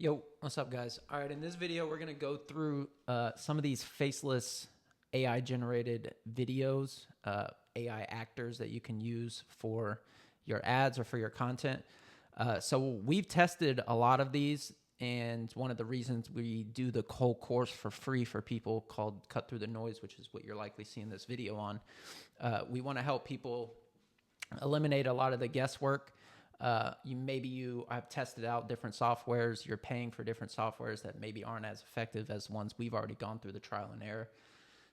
Yo, what's up, guys? All right, in this video, we're going to go through some of these faceless AI-generated videos, AI actors that you can use for your ads or for your content. So we've tested a lot of these, and one of the reasons we do the whole course for free for people called Cut Through the Noise, which is what you're likely seeing this video on. We want to help people eliminate a lot of the guesswork. I've tested out different softwares. You're paying for different softwares that maybe aren't as effective as ones we've already gone through the trial and error.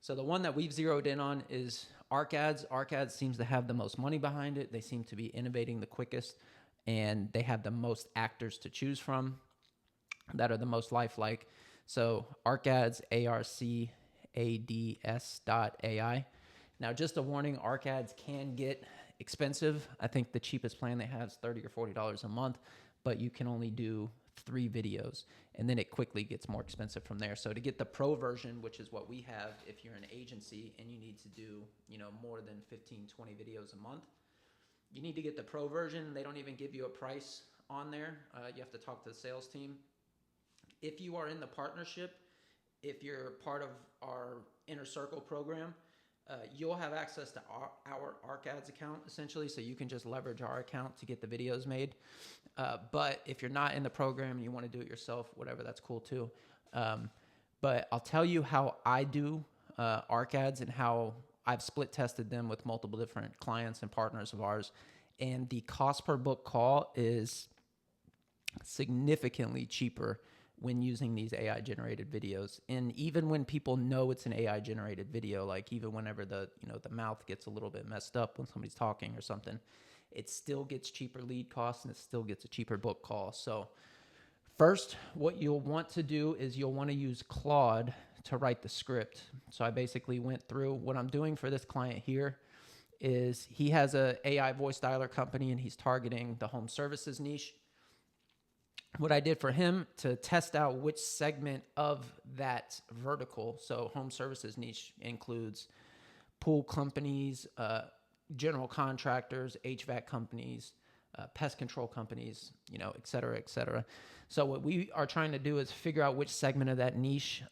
So the one that we've zeroed in on is ArcAds. ArcAds seems to have the most money behind it. They seem to be innovating the quickest, and they have the most actors to choose from that are the most lifelike. So ArcAds, ARCADS.ai. Now, just a warning, ArcAds can get expensive. I think the cheapest plan they have is $30 or $40 a month, but you can only do 3 videos, and then it quickly gets more expensive from there. So to get the pro version, which is what we have if you're an agency and you need to do, more than 15, 20 videos a month, you need to get the pro version. They don't even give you a price on there. You have to talk to the sales team. If you are in the partnership, if you're part of our Inner Circle program, you'll have access to our ArcAds account, essentially, so you can just leverage our account to get the videos made. But if you're not in the program and you want to do it yourself, whatever, that's cool too. But I'll tell you how I do ArcAds and how I've split tested them with multiple different clients and partners of ours. And the cost per book call is significantly cheaper when using these AI generated videos. And even when people know it's an AI generated video, like even whenever the mouth gets a little bit messed up when somebody's talking or something, it still gets cheaper lead costs and it still gets a cheaper book call. So first, what you'll want to do is you'll want to use Claude to write the script. So I basically went through what I'm doing for this client here is he has a AI voice dialer company and he's targeting the home services niche. What I did for him to test out which segment of that vertical, so home services niche includes pool companies, general contractors, HVAC companies, pest control companies, et cetera, et cetera. So what we are trying to do is figure out which segment of that niche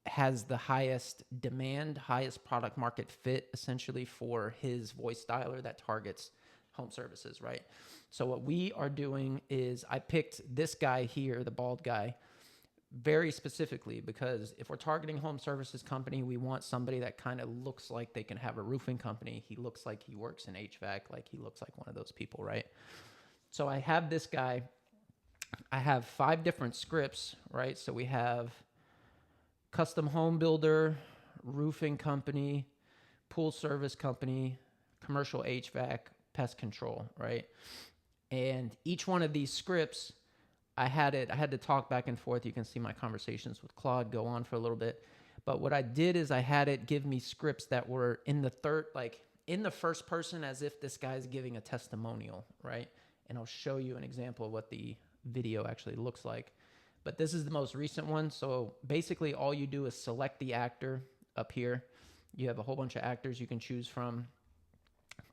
has the highest demand, highest product market fit, essentially, for his voice dialer that targets home services, right? So what we are doing is I picked this guy here, the bald guy, very specifically because if we're targeting home services company, we want somebody that kind of looks like they can have a roofing company. He looks like he works in HVAC, like he looks like one of those people, right? So I have this guy. I have 5 different scripts, right? So we have custom home builder, roofing company, pool service company, commercial HVAC, pest control, right? And each one of these scripts, I had to talk back and forth. You can see my conversations with Claude go on for a little bit. But what I did is I had it give me scripts that were in the first person, as if this guy's giving a testimonial, right? And I'll show you an example of what the video actually looks like. But this is the most recent one. So basically all you do is select the actor up here. You have a whole bunch of actors you can choose from.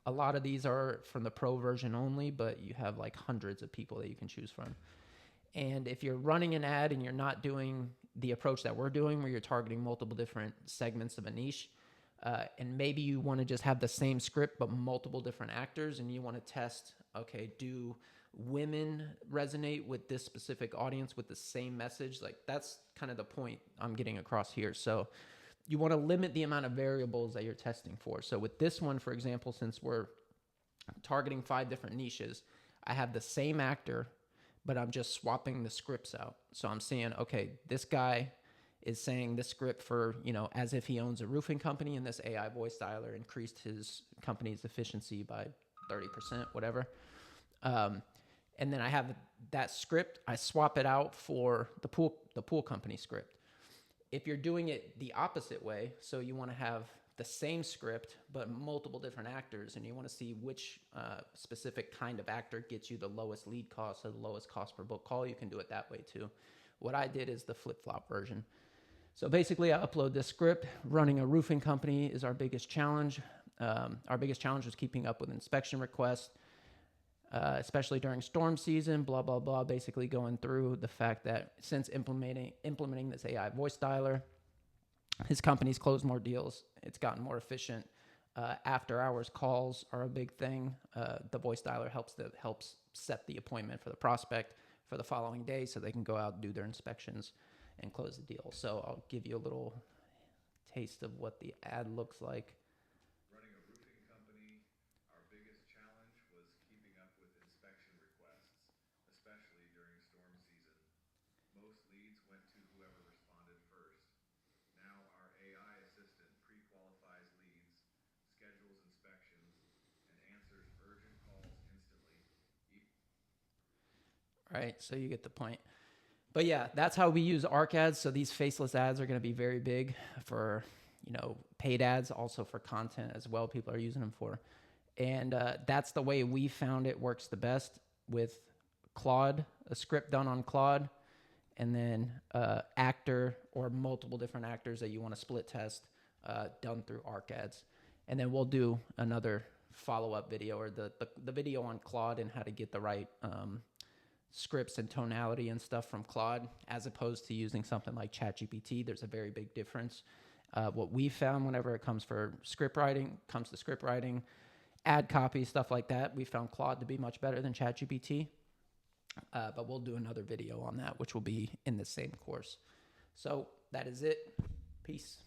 A lot of these are from the pro version only, but you have like hundreds of people that you can choose from. And if you're running an ad and you're not doing the approach that we're doing, where you're targeting multiple different segments of a niche, and maybe you want to just have the same script but multiple different actors, and you want to test, okay, do women resonate with this specific audience with the same message? Like, that's kind of the point I'm getting across here. So you want to limit the amount of variables that you're testing for. So with this one, for example, since we're targeting 5 different niches, I have the same actor, but I'm just swapping the scripts out. So I'm saying, okay, this guy is saying this script for, as if he owns a roofing company, and this AI voice dialer increased his company's efficiency by 30%, whatever. And then I have that script, I swap it out for the pool company script. If you're doing it the opposite way, so you want to have the same script but multiple different actors, and you want to see which specific kind of actor gets you the lowest lead cost or the lowest cost per book call, you can do it that way too. What I did is the flip-flop version. So basically I upload this script. Running a roofing company is our biggest challenge. Our biggest challenge was keeping up with inspection requests. especially during storm season, blah, blah, blah, basically going through the fact that since implementing this AI voice dialer, his company's closed more deals. It's gotten more efficient. After hours calls are a big thing. The voice dialer helps set the appointment for the prospect for the following day so they can go out and do their inspections and close the deal. So I'll give you a little taste of what the ad looks like. Running a roofing company, our biggest challenge was keeping up with inspection requests, especially during storm season. Most leads went to whoever responded first. Now our AI assistant pre-qualifies leads, schedules inspections, and answers urgent calls instantly. Right, so you get the point. But yeah, that's how we use ARC ads. So these faceless ads are going to be very big for, paid ads, also for content as well. People are using them for. And that's the way we found it works the best with Claude, a script done on Claude, and then actor or multiple different actors that you want to split test done through ARC ads. And then we'll do another follow-up video or the video on Claude and how to get the right scripts and tonality and stuff from Claude, as opposed to using something like ChatGPT. There's a very big difference. What we found whenever it comes to script writing, ad copy, stuff like that, we found Claude to be much better than ChatGPT. But we'll do another video on that, which will be in the same course. So that is it. Peace.